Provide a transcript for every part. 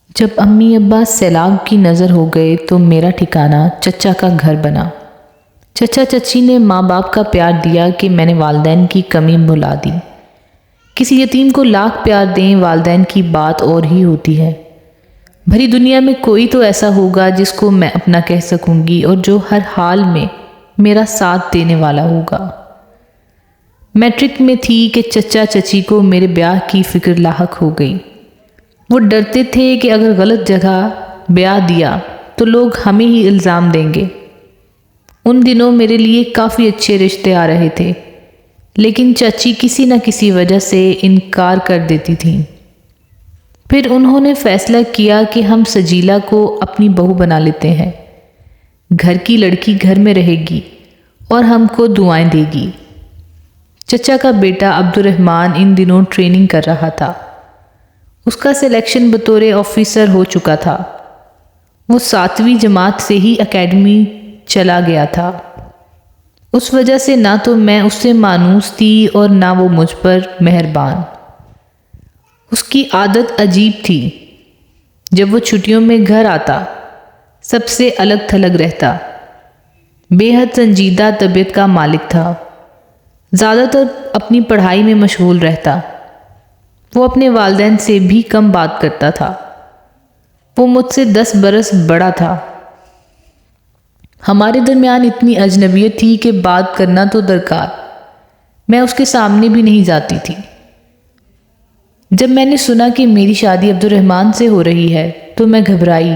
جب امی ابا سیلاب کی نظر ہو گئے تو میرا ٹھکانہ چچا کا گھر بنا۔ چچا چچی نے ماں باپ کا پیار دیا کہ میں نے والدین کی کمی بھلا دی۔ کسی یتیم کو لاکھ پیار دیں، والدین کی بات اور ہی ہوتی ہے۔ بھری دنیا میں کوئی تو ایسا ہوگا جس کو میں اپنا کہہ سکوں گی اور جو ہر حال میں میرا ساتھ دینے والا ہوگا۔ میٹرک میں تھی کہ چچا چچی کو میرے بیاہ کی فکر لاحق ہو گئی۔ وہ ڈرتے تھے کہ اگر غلط جگہ بیاہ دیا تو لوگ ہمیں ہی الزام دیں گے۔ ان دنوں میرے لیے کافی اچھے رشتے آ رہے تھے، لیکن چچی کسی نہ کسی وجہ سے انکار کر دیتی تھیں۔ پھر انہوں نے فیصلہ کیا کہ ہم سجیلا کو اپنی بہو بنا لیتے ہیں۔ گھر کی لڑکی گھر میں رہے گی اور ہم کو دعائیں دے گی۔ چچا کا بیٹا عبد الرحمن ان دنوں ٹریننگ کر رہا تھا۔ اس کا سلیکشن بطور آفیسر ہو چکا تھا۔ وہ 7ویں جماعت سے ہی اکیڈمی چلا گیا تھا۔ اس وجہ سے نہ تو میں اس سے مانوس تھی اور نہ وہ مجھ پر مہربان۔ اس کی عادت عجیب تھی۔ جب وہ چھٹیوں میں گھر آتا، سب سے الگ تھلگ رہتا۔ بے حد سنجیدہ طبیعت کا مالک تھا۔ زیادہ تر اپنی پڑھائی میں مشغول رہتا۔ وہ اپنے والدین سے بھی کم بات کرتا تھا۔ وہ مجھ سے 10 برس بڑا تھا۔ ہمارے درمیان اتنی اجنبیت تھی کہ بات کرنا تو درکار، میں اس کے سامنے بھی نہیں جاتی تھی۔ جب میں نے سنا کہ میری شادی عبد الرحمن سے ہو رہی ہے تو میں گھبرائی۔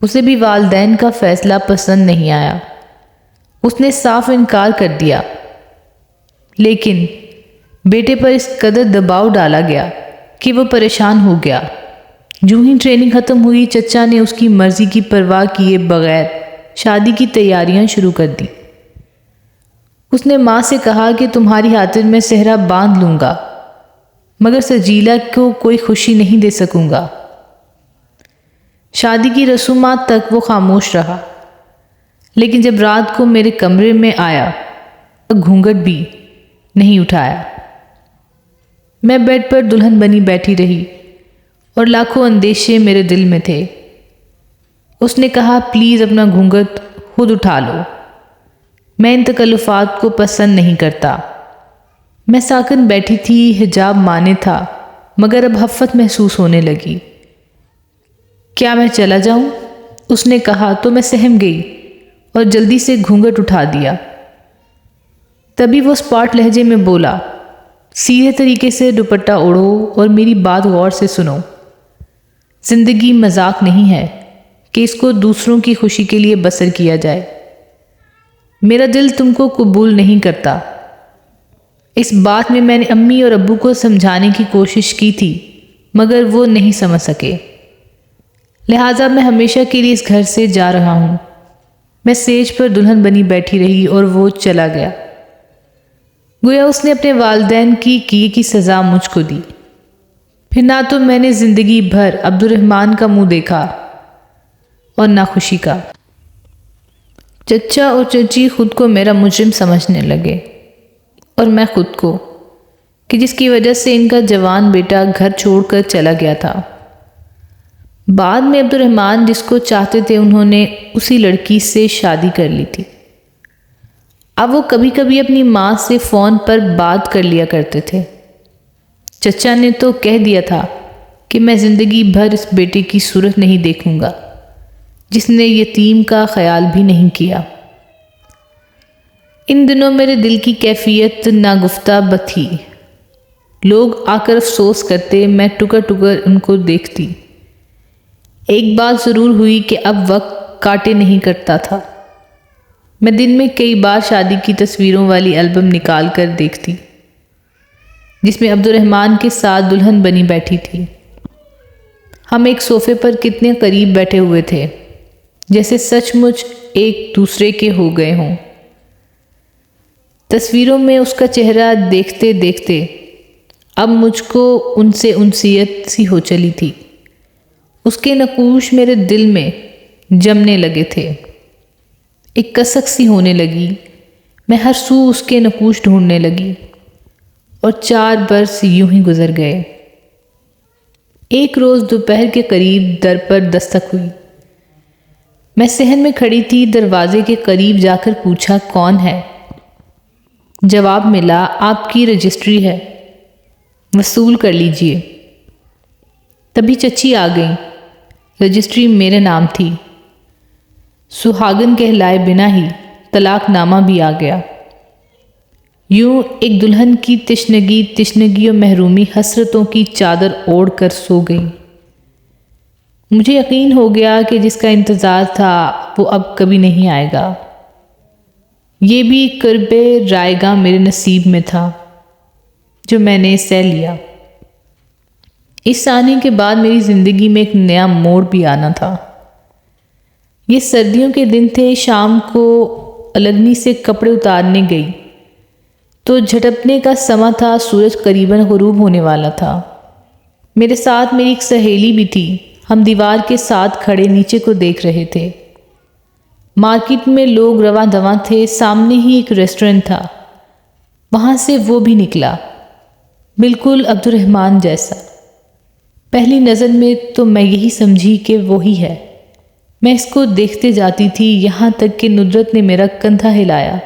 اسے بھی والدین کا فیصلہ پسند نہیں آیا۔ اس نے صاف انکار کر دیا، لیکن بیٹے پر اس قدر دباؤ ڈالا گیا کہ وہ پریشان ہو گیا۔ جو ہی ٹریننگ ختم ہوئی، چچا نے اس کی مرضی کی پرواہ کیے بغیر شادی کی تیاریاں شروع کر دی۔ اس نے ماں سے کہا کہ تمہاری خاطر میں صحرا باندھ لوں گا، مگر سجیلا کو کوئی خوشی نہیں دے سکوں گا۔ شادی کی رسومات تک وہ خاموش رہا، لیکن جب رات کو میرے کمرے میں آیا تو گھونگھٹ بھی نہیں اٹھایا۔ میں بیڈ پر دلہن بنی بیٹھی رہی اور لاکھوں اندیشے میرے دل میں تھے۔ اس نے کہا، پلیز اپنا گھونگھٹ خود اٹھا لو، میں ان تکلفات کو پسند نہیں کرتا۔ میں ساکن بیٹھی تھی، حجاب مانے تھا، مگر اب ہفت محسوس ہونے لگی۔ کیا میں چلا جاؤں؟ اس نے کہا تو میں سہم گئی اور جلدی سے گھونگھٹ اٹھا دیا۔ تبھی وہ اسپاٹ لہجے میں بولا، سیدھے طریقے سے دوپٹہ اوڑھو اور میری بات غور سے سنو۔ زندگی مذاق نہیں ہے کہ اس کو دوسروں کی خوشی کے لیے بسر کیا جائے۔ میرا دل تم کو قبول نہیں کرتا۔ اس بات میں نے امی اور ابو کو سمجھانے کی کوشش کی تھی، مگر وہ نہیں سمجھ سکے۔ لہٰذا میں ہمیشہ کے لیے اس گھر سے جا رہا ہوں۔ میں سیج پر دلہن بنی بیٹھی رہی اور وہ چلا گیا۔ گویا اس نے اپنے والدین کی کیے کی سزا مجھ کو دی۔ پھر نہ تو میں نے زندگی بھر عبد الرحمن کا منہ دیکھا اور نہ خوشی کا۔ چچا اور چچی خود کو میرا مجرم سمجھنے لگے اور میں خود کو، کہ جس کی وجہ سے ان کا جوان بیٹا گھر چھوڑ کر چلا گیا تھا۔ بعد میں عبد الرحمن جس کو چاہتے تھے انہوں نے اسی لڑکی سے شادی کر لی تھی۔ اب وہ کبھی کبھی اپنی ماں سے فون پر بات کر لیا کرتے تھے۔ چچا نے تو کہہ دیا تھا کہ میں زندگی بھر اس بیٹے کی صورت نہیں دیکھوں گا جس نے یتیم کا خیال بھی نہیں کیا۔ ان دنوں میرے دل کی کیفیت ناگفتہ تھی۔ لوگ آ کر افسوس کرتے، میں ٹکر ٹکر ان کو دیکھتی۔ ایک بات ضرور ہوئی کہ اب وقت کاٹے نہیں کرتا تھا۔ میں دن میں کئی بار شادی کی تصویروں والی البم نکال کر دیکھتی، جس میں عبد الرحمن کے ساتھ دلہن بنی بیٹھی تھی۔ ہم ایک صوفے پر کتنے قریب بیٹھے ہوئے تھے، جیسے سچ مچ ایک دوسرے کے ہو گئے ہوں۔ تصویروں میں اس کا چہرہ دیکھتے دیکھتے اب مجھ کو ان سے انسیت سی ہو چلی تھی۔ اس کے نقوش میرے دل میں جمنے لگے تھے۔ ایک کسک سی ہونے لگی۔ میں ہر سو اس کے نقوش ڈھونڈنے لگی اور 4 برس یوں ہی گزر گئے۔ ایک روز دوپہر کے قریب در پر دستک ہوئی۔ میں صحن میں کھڑی تھی، دروازے کے قریب جا کر پوچھا کون ہے؟ جواب ملا آپ کی رجسٹری ہے، وصول کر لیجئے۔ تبھی چچی آ گئیں۔ رجسٹری میرے نام تھی۔ سہاگن کہلائے بنا ہی طلاق نامہ بھی آ گیا۔ یوں ایک دلہن کی تشنگی و محرومی حسرتوں کی چادر اوڑھ کر سو گئی۔ مجھے یقین ہو گیا کہ جس کا انتظار تھا وہ اب کبھی نہیں آئے گا۔ یہ بھی کرب رائے گاں میرے نصیب میں تھا جو میں نے سہ لیا۔ اس آنے کے بعد میری زندگی میں ایک نیا موڑ بھی آنا تھا۔ یہ سردیوں کے دن تھے، شام کو الگنی سے کپڑے اتارنے گئی تو جھٹپنے کا سماں تھا، سورج قریباً غروب ہونے والا تھا۔ میرے ساتھ میری ایک سہیلی بھی تھی، ہم دیوار کے ساتھ کھڑے نیچے کو دیکھ رہے تھے۔ مارکیٹ میں لوگ رواں دواں تھے، سامنے ہی ایک ریسٹورنٹ تھا، وہاں سے وہ بھی نکلا، بالکل عبد الرحمن جیسا۔ پہلی نظر میں تو میں یہی سمجھی کہ وہی ہے۔ میں اس کو دیکھتے جاتی تھی، یہاں تک کہ ندرت نے میرا کندھا ہلایا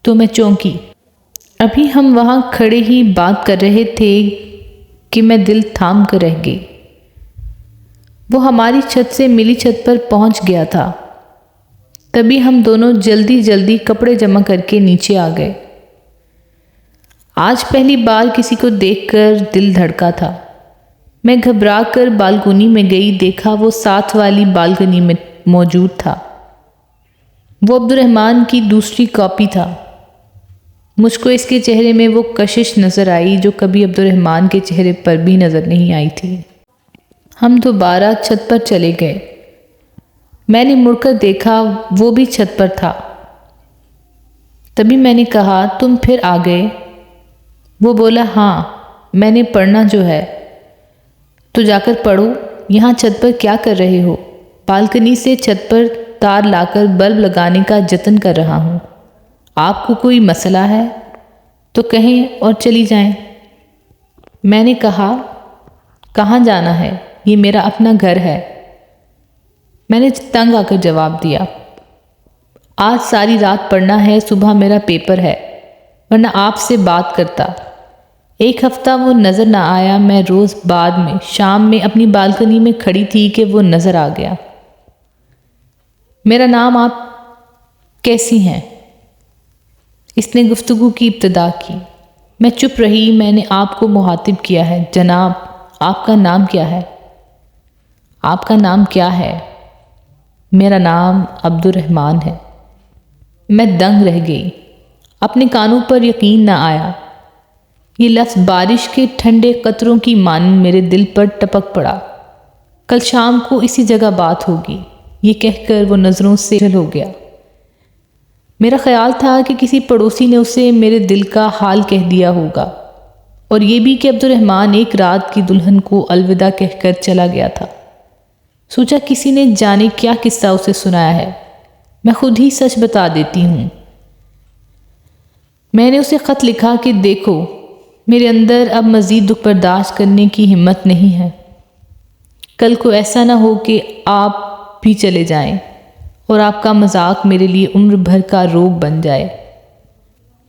تو میں چونکی۔ ابھی ہم وہاں کھڑے ہی بات کر رہے تھے کہ میں دل تھام کر رہ گئی۔ وہ ہماری چھت سے ملی چھت پر پہنچ گیا تھا۔ تبھی ہم دونوں جلدی کپڑے جمع کر کے نیچے آ گئے۔ آج پہلی بار کسی کو دیکھ کر دل دھڑکا تھا۔ میں گھبرا کر بالکونی میں گئی، دیکھا وہ ساتھ والی بالکنی میں موجود تھا۔ وہ عبد الرحمن کی دوسری کاپی تھا۔ مجھ کو اس کے چہرے میں وہ کشش نظر آئی جو کبھی عبد الرحمن کے چہرے پر بھی نظر نہیں آئی تھی۔ ہم دوبارہ چھت پر چلے گئے۔ میں نے مڑ کر دیکھا، وہ بھی چھت پر تھا۔ تبھی میں نے کہا تم پھر آ گئے؟ وہ بولا ہاں، میں نے پڑھنا جو ہے۔ تو جا کر پڑھو، یہاں چھت پر کیا کر رہے ہو؟ بالکنی سے چھت پر تار لا کر بلب لگانے کا جتن کر رہا ہوں۔ آپ کو کوئی مسئلہ ہے تو کہیں اور چلی جائیں۔ میں نے کہا کہاں جانا ہے؟ یہ میرا اپنا گھر ہے۔ میں نے تنگ آ کر جواب دیا آج ساری رات پڑھنا ہے، صبح میرا پیپر ہے، ورنہ آپ سے بات کرتا۔ ایک ہفتہ وہ نظر نہ آیا، میں روز بعد میں شام میں اپنی بالکنی میں کھڑی تھی کہ وہ نظر آ گیا۔ میرا نام آپ کیسی ہیں؟ اس نے گفتگو کی ابتدا کی۔ میں چپ رہی۔ میں نے آپ کو مخاطب کیا ہے، جناب آپ کا نام کیا ہے؟ آپ کا نام کیا ہے؟ میرا نام عبد الرحمن ہے۔ میں دنگ رہ گئی، اپنے کانوں پر یقین نہ آیا۔ یہ لفظ بارش کے ٹھنڈے قطروں کی مانند میرے دل پر ٹپک پڑا۔ کل شام کو اسی جگہ بات ہوگی، یہ کہہ کر وہ نظروں سے جھل ہو گیا۔ میرا خیال تھا کہ کسی پڑوسی نے اسے میرے دل کا حال کہہ دیا ہوگا، اور یہ بھی کہ عبد الرحمن ایک رات کی دلہن کو الوداع کہہ کر چلا گیا تھا۔ سوچا کسی نے جانے کیا قصہ اسے سنایا ہے، میں خود ہی سچ بتا دیتی ہوں۔ میں نے اسے خط لکھا کہ دیکھو میرے اندر اب مزید دکھ برداشت کرنے کی ہمت نہیں ہے۔ کل کو ایسا نہ ہو کہ آپ بھی چلے جائیں اور آپ کا مذاق میرے لیے عمر بھر کا روگ بن جائے۔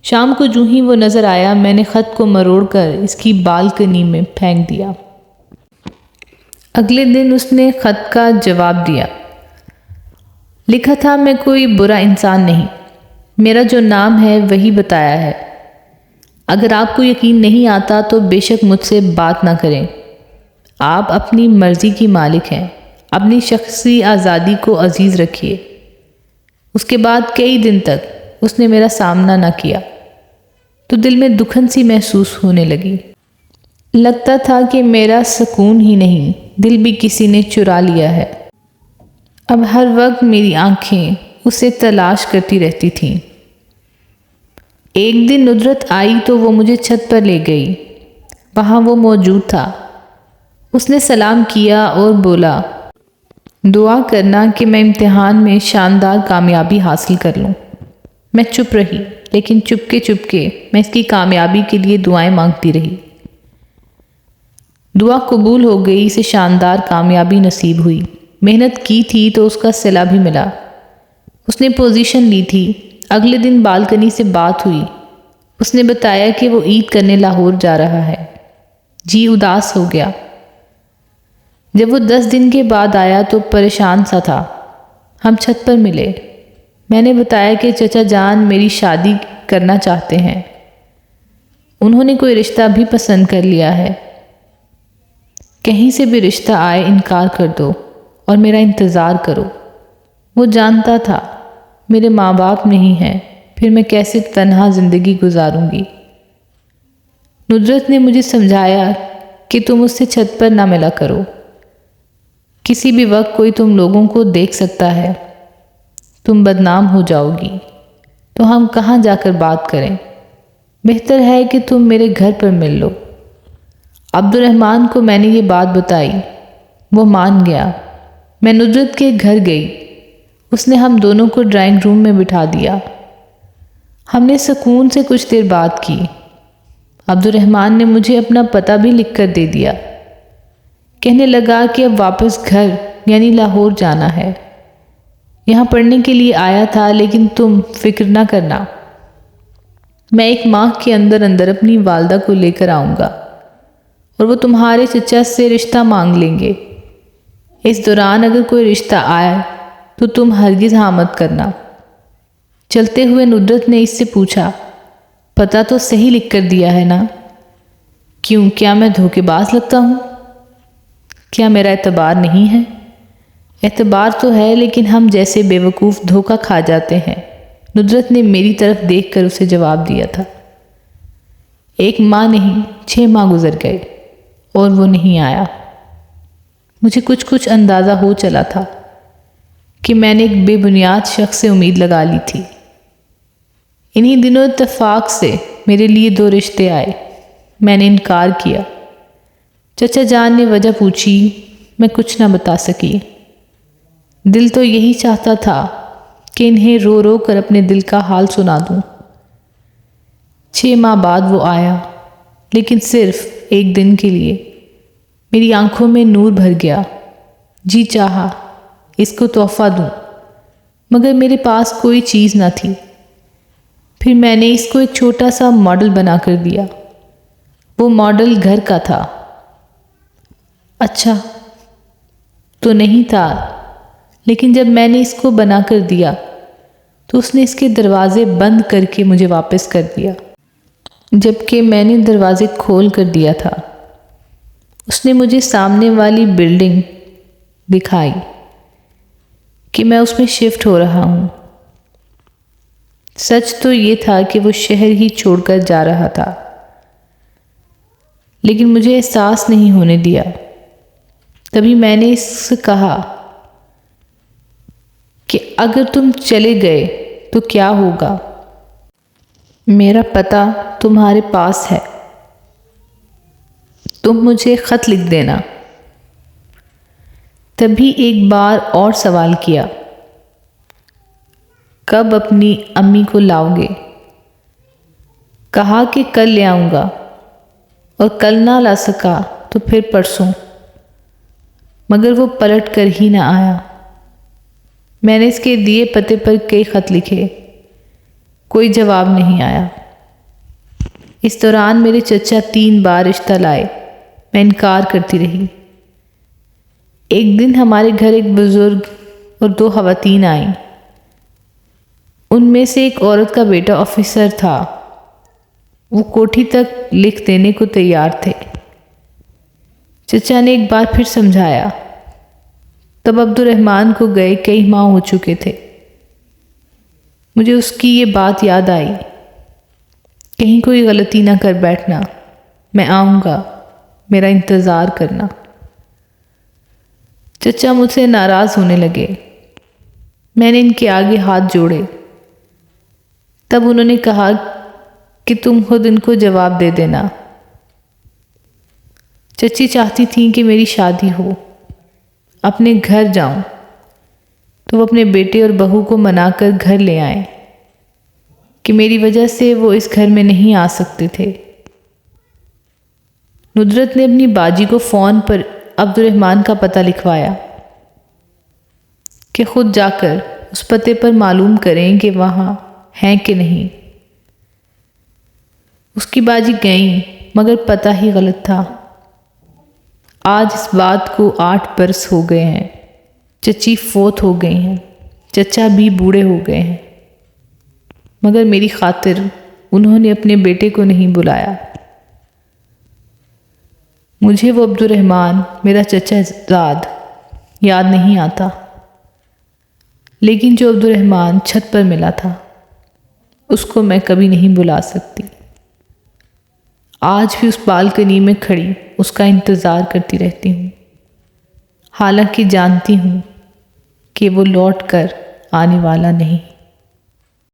شام کو جو ہی وہ نظر آیا، میں نے خط کو مروڑ کر اس کی بالکنی میں پھینک دیا۔ اگلے دن اس نے خط کا جواب دیا۔ لکھا تھا میں کوئی برا انسان نہیں، میرا جو نام ہے وہی بتایا ہے۔ اگر آپ کو یقین نہیں آتا تو بے شک مجھ سے بات نہ کریں۔ آپ اپنی مرضی کی مالک ہیں، اپنی شخصی آزادی کو عزیز رکھیے۔ اس کے بعد کئی دن تک اس نے میرا سامنا نہ کیا تو دل میں دکھن سی محسوس ہونے لگی۔ لگتا تھا کہ میرا سکون ہی نہیں، دل بھی کسی نے چرا لیا ہے۔ اب ہر وقت میری آنکھیں اسے تلاش کرتی رہتی تھیں۔ ایک دن ندرت آئی تو وہ مجھے چھت پر لے گئی۔ وہاں وہ موجود تھا۔ اس نے سلام کیا اور بولا دعا کرنا کہ میں امتحان میں شاندار کامیابی حاصل کر لوں۔ میں چپ رہی، لیکن چپکے میں اس کی کامیابی کے لیے دعائیں مانگتی رہی۔ دعا قبول ہو گئی، اسے شاندار کامیابی نصیب ہوئی۔ محنت کی تھی تو اس کا صلہ بھی ملا۔ اس نے پوزیشن لی تھی۔ اگلے دن بالکنی سے بات ہوئی۔ اس نے بتایا کہ وہ عید کرنے لاہور جا رہا ہے۔ جی اداس ہو گیا۔ جب وہ 10 دن کے بعد آیا تو پریشان سا تھا۔ ہم چھت پر ملے۔ میں نے بتایا کہ چچا جان میری شادی کرنا چاہتے ہیں۔ انہوں نے کوئی رشتہ بھی پسند کر لیا ہے۔ کہیں سے بھی رشتہ آئے انکار کر دو اور میرا انتظار کرو۔ وہ جانتا تھا میرے ماں باپ نہیں ہیں، پھر میں کیسے تنہا زندگی گزاروں گی۔ ندرت نے مجھے سمجھایا کہ تم اس سے چھت پر نہ ملا کرو۔ کسی بھی وقت کوئی تم لوگوں کو دیکھ سکتا ہے۔ تم بدنام ہو جاؤ گی تو ہم کہاں جا کر بات کریں؟ بہتر ہے کہ تم میرے گھر پر مل لو۔ عبد الرحمن کو میں نے یہ بات بتائی۔ وہ مان گیا۔ میں ندرت کے گھر گئی۔ اس نے ہم دونوں کو ڈرائنگ روم میں بٹھا دیا۔ ہم نے سکون سے کچھ دیر بات کی۔ عبد الرحمن نے مجھے اپنا پتہ بھی لکھ کر دے دیا۔ کہنے لگا کہ اب واپس گھر یعنی لاہور جانا ہے۔ یہاں پڑھنے کے لیے آیا تھا، لیکن تم فکر نہ کرنا، میں 1 ماہ کے اندر اندر اپنی والدہ کو لے کر آؤں گا اور وہ تمہارے چچا سے رشتہ مانگ لیں گے۔ اس دوران اگر کوئی رشتہ آئے تو تم ہرگز ہاں مت کرنا۔ چلتے ہوئے ندرت نے اس سے پوچھا، پتہ تو صحیح لکھ کر دیا ہے نا؟ کیوں، کیا میں دھوکے باز لگتا ہوں؟ کیا میرا اعتبار نہیں ہے؟ اعتبار تو ہے، لیکن ہم جیسے بے وقوف دھوکہ کھا جاتے ہیں۔ ندرت نے میری طرف دیکھ کر اسے جواب دیا تھا۔ 1 ماہ نہیں 6 ماہ گزر گئے اور وہ نہیں آیا۔ مجھے کچھ اندازہ ہو چلا تھا کہ میں نے ایک بے بنیاد شخص سے امید لگا لی تھی۔ انہی دنوں اتفاق سے میرے لیے 2 رشتے آئے۔ میں نے انکار کیا۔ چچا جان نے وجہ پوچھی، میں کچھ نہ بتا سکی۔ دل تو یہی چاہتا تھا کہ انہیں رو رو کر اپنے دل کا حال سنا دوں۔ 6 ماہ بعد وہ آیا، لیکن صرف 1 دن کے لیے۔ میری آنکھوں میں نور بھر گیا۔ جی چاہا اس کو تحفہ دوں، مگر میرے پاس کوئی چیز نہ تھی۔ پھر میں نے اس کو ایک چھوٹا سا ماڈل بنا کر دیا۔ وہ ماڈل گھر کا تھا۔ اچھا تو نہیں تھا، لیکن جب میں نے اس کو بنا کر دیا تو اس نے اس کے دروازے بند کر کے مجھے واپس کر دیا، جبکہ میں نے دروازے کھول کر دیا تھا۔ اس نے مجھے سامنے والی بلڈنگ دکھائی کہ میں اس میں شفٹ ہو رہا ہوں۔ سچ تو یہ تھا کہ وہ شہر ہی چھوڑ کر جا رہا تھا، لیکن مجھے احساس نہیں ہونے دیا۔ تبھی میں نے اس سے کہا کہ اگر تم چلے گئے تو کیا ہوگا؟ میرا پتہ تمہارے پاس ہے، تم مجھے خط لکھ دینا۔ تبھی ایک بار اور سوال کیا، کب اپنی امی کو لاؤ گے؟ کہا کہ کل لے آؤں گا، اور کل نہ لا سکا تو پھر پرسوں، مگر وہ پلٹ کر ہی نہ آیا۔ میں نے اس کے دیے پتے پر کئی خط لکھے، کوئی جواب نہیں آیا۔ اس دوران میرے چچا 3 بار رشتہ لائے، میں انکار کرتی رہی۔ ایک دن ہمارے گھر ایک بزرگ اور 2 خواتین آئیں۔ ان میں سے ایک عورت کا بیٹا آفیسر تھا۔ وہ کوٹھی تک لکھ دینے کو تیار تھے۔ چچا نے ایک بار پھر سمجھایا۔ تب عبد الرحمن کو گئے کئی ماہ ہو چکے تھے۔ مجھے اس کی یہ بات یاد آئی، کہیں کوئی غلطی نہ کر بیٹھنا، میں آؤں گا، میرا انتظار کرنا۔ چچا مجھ سے ناراض ہونے لگے۔ میں نے ان کے آگے ہاتھ جوڑے۔ تب انہوں نے کہا کہ تم خود ان کو جواب دے دینا۔ چچی چاہتی تھیں کہ میری شادی ہو، اپنے گھر جاؤں، تو وہ اپنے بیٹے اور بہو کو منا کر گھر لے آئیں کہ میری وجہ سے وہ اس گھر میں نہیں آ سکتے تھے۔ ندرت نے اپنی باجی کو فون پر عبدالرحمن کا پتہ لکھوایا کہ خود جا کر اس پتے پر معلوم کریں کہ وہاں ہیں کہ نہیں۔ اس کی باجی گئیں مگر پتہ ہی غلط تھا۔ آج اس بات کو 8 برس ہو گئے ہیں۔ چچی فوت ہو گئی ہیں، چچا بھی بوڑھے ہو گئے ہیں، مگر میری خاطر انہوں نے اپنے بیٹے کو نہیں بلایا۔ مجھے وہ عبدالرحمن میرا چچا زاد یاد نہیں آتا، لیکن جو عبدالرحمن چھت پر ملا تھا اس کو میں کبھی نہیں بلا سکتی۔ آج بھی اس بالکنی میں کھڑی اس کا انتظار کرتی رہتی ہوں، حالانکہ جانتی ہوں کہ وہ لوٹ کر آنے والا نہیں۔